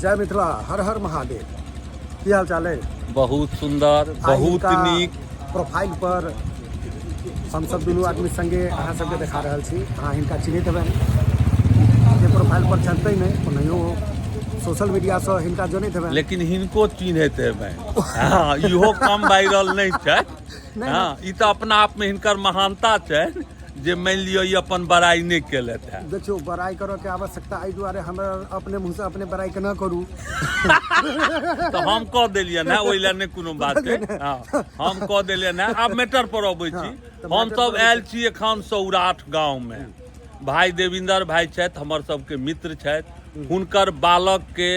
जय मिथिला, हर हर महादेव। की हाल चाल है? बहुत सुंदर, बहुत नीक। प्रोफाइल पर हम सब दुनू आदमी संगे अहाँ सबके देखा रहल छी। अहाँ हिनका चिन्हित हेबनि, जे प्रोफाइल पर चलते नहीं ओनाहियो सोशल मीडिया से हिनका जनैत हेबनि, लेकिन हिनको चिन्हैत हेबनि। हाँ, इहो कम वायरल नहीं छै। हाँ, ई तो अपना आप में हिनकर महानता छै जे मान लियो ये अपन बड़ाई नहीं केलत है। देखियो, बड़ाई करो के आवश्यकता एहि दुआरे हमरा अपने मुँह से अपने बड़ाई के न करू। तो हम कह देलिए ना, ओइ ला नहीं कोनो बात है। हाँ, हम कह देलिए ना। आब मैटर पर अबै छी। हम सब आयल छी एखन सौराठ गाँव में। भाई देविंदर भाई छथि, हमर सबके मित्र छथि। हुनकर बालक के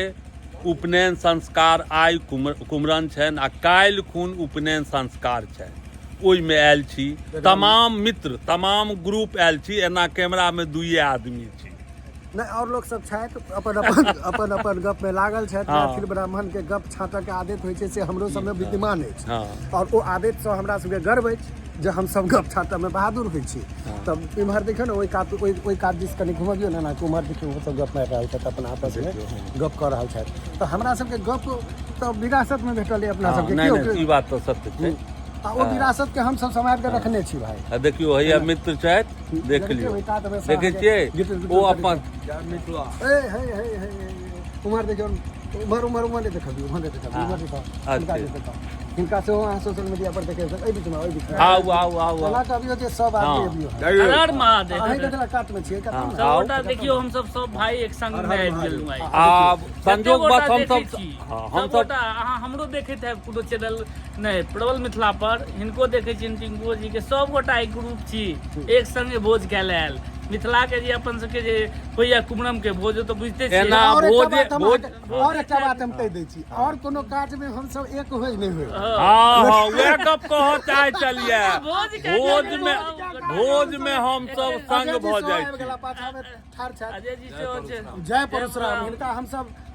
उपनयन संस्कार आइ कुमरन छनि आ काल्हि खुन उपनयन संस्कार छनि। ओहि में आयल छी, तमाम मित्र, तमाम ग्रुप आयल छी। एना कैमरा में दुइये आदमी छी, नहीं और लोग सब छथि अपन अपन अपन अपन गप में लागल छथि। हाँ। मैथिल ब्राह्मण के गप छाटऽ के आदत होइ छै से हमरो सब में विद्यमान अछि। हाँ। और ओ आदत से हमरा सबके गर्व अछि जे हम सब गप छाटऽ में बहादुर होइ छी। हाँ। तब इम्हर देखियो ने, ओइ कात दिस कनि घुमबियो ना, उम्हर देखियो वो सब गप मारि रहल छथि, अपन आपस में गप कऽ रहल छथि। तो हमरा सबके गप तो विरासत में भेटल है अपना सबके। नहीं नहीं, ई बात तो सत्य छै। ओ विरासत के हम सब समाज के रखने छी भाई। देखियो हैया मित्र छथि, देख लियो, देखे छियै ओ अपन उम्हर देखियो, उम्हर देखबियो, उम्हर देखबियो, उम्हर देखबियो। हिनका से अहाँ सोशल मीडिया पर देखे एहि बीच में, ओहि बीच में आओ चला कबियो जे सब आदमी अबियो। हर हर महादेव। अहीं के काट में छियै, काट में सबटा देखियो, हम सब भाई एक संग में आबि गेलहुँ आइ। आब संजोग बात हम सब हम सब अहाँ हमरो देखैत है कोनो चैनल नहीं, प्रबल मिथिला पर हिनको देखै छियनि, टिंकू जी के सब गोटा एक ग्रुप छी, एक संगे भोज खाय ले आयल। मिथिला के जे अपन सबके जे होइया कुमरम के भोज, तो बुझते छियै। और एकटा बात हम कहि दै छी, और कोनो काज में हम सब एक होय नहीं होय। हाँ, वह गप कह चाहे चलिए। भोज भोज में हम सब संग भ जाय छी। अजय जी सेहो छै। जय परशुराम।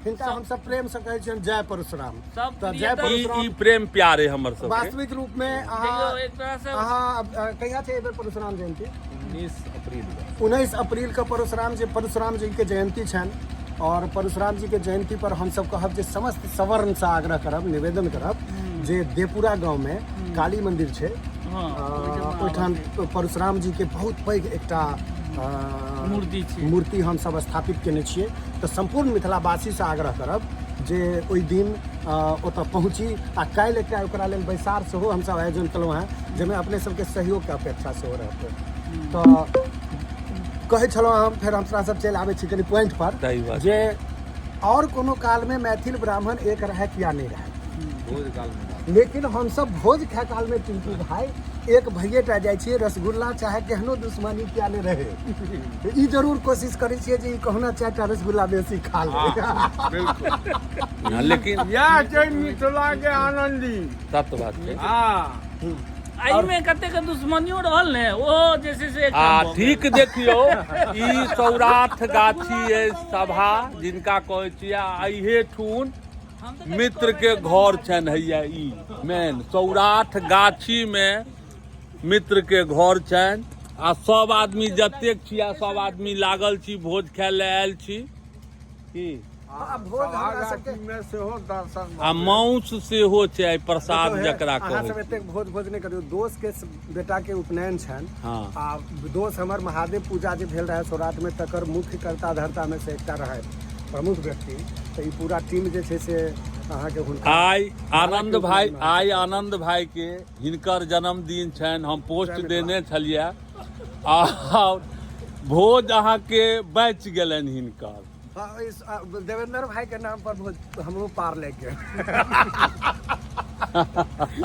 हिनका हम सब प्रेम से कहै छियनि जय परशुराम। सब तऽ जय परशुराम। ई प्रेम प्यार है हमर सब। वास्तविक रूप में देखियो, एक तरह से अहाँ कहिया छै एहि बेर परशुराम जयंती? 19 अप्रैल के परशुराम जी के जयंती छनि। और परशुराम जी के जयंती पर हम सब कहब जे समस्त सवर्ण से आग्रह करब, निवेदन करब जे देपुरा गाँव में काली मंदिर छै। ओहिठाम परशुराम जी के बहुत पैघ एकटा मूर्ति हम सब स्थापित केने छियै। तो संपूर्ण मिथिलावासी से आग्रह करब जे ओहि दिन ओतऽ पहुँची। आ काल्हि एकटा ओकरा लेल बैसार सेहो हम सब आयोजन केलहुँ हैं, जाहिमे अपने सबके सहयोग के अपेक्षा सेहो रहतै। तो कहै छलहुँ हम, फेर हमरा सब चलि आबै छी कनि पॉइंट पर, जे और कोनो काल में मैथिल ब्राह्मण एक रहे किया नहीं रहे, लेकिन हम सब भोज खाय काल में टिंकू भाई एक भैयेटा जाइ छियै, रसगुल्ला चाहे केहनो दुश्मनी किया नहीं रहे, ई जरूर कोशिश करै छियै जे ई कहना 4टा रसगुल्ला बेसी खा ले। लेकिन यह छै मिथिला के आनंदी सत्य बात है। आई में कते के दुश्मनियो रहल ने, ओ जैसे से ठीक देखियो, ई सौराठ गाछी सभा जिनका कहै छियै, अइहे ठून मित्र के घर छनि। हैया ई मेन सौराठ गाछी में मित्र के घर छनि। आ सब आदमी जतेक छिया, सब आदमी लागल छी, भोज खाय ले आयल छी। की आ मांस सेहो छै, प्रसाद जकरा कहै छै। एतेक भोज नहीं करियो। दोस्त के बेटा के उपनयन छनि। हाँ। आ दोस्त हमर महादेव पूजा जे भेल रहे सौराठ में, तकर मुख्य कर्ता धर्ता में से एकटा रहे प्रमुख व्यक्ति। तो ई पूरा टीम जे छै से अहाँके आइ आनंद भाई के हिनकर जन्मदिन छनि, हम पोस्ट देने छलियै। आ भोज अहाँके बचि गेलनि हिनकर। देवेंद्र भाई के नाम पर भोज हमहूँ पार लेके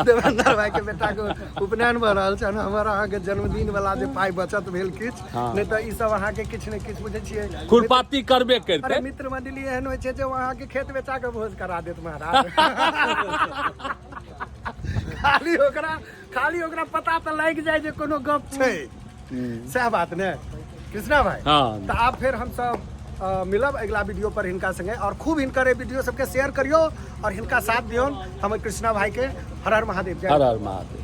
देवेंद्र भाई के बेटा के उपनयन भऽ रहल छनि। हमर अहाँके जन्मदिन वाला जे पाइ बचत भेल किछु, नहीं तो ई सब अहाँके किछु ने किछु बुझै छियै, खुरपाती करबे करते। अरे मित्र मंडली एहन होइ छै जे अहाँके खेत बेचा के भोज करा देत महाराज। खाली ओकरा पता तो लागि जाए जे कोनो गप छै। सह बात ने कृष्णा भाई। तो आप फिर हम सब मिलब अगला वीडियो पर हिनका संगे, और खूब हिनकर वीडियो सबके शेयर करियो और हिनका साथ दियो। हम कृष्णा भाई के हर हर महादेव। हर हर महादेव।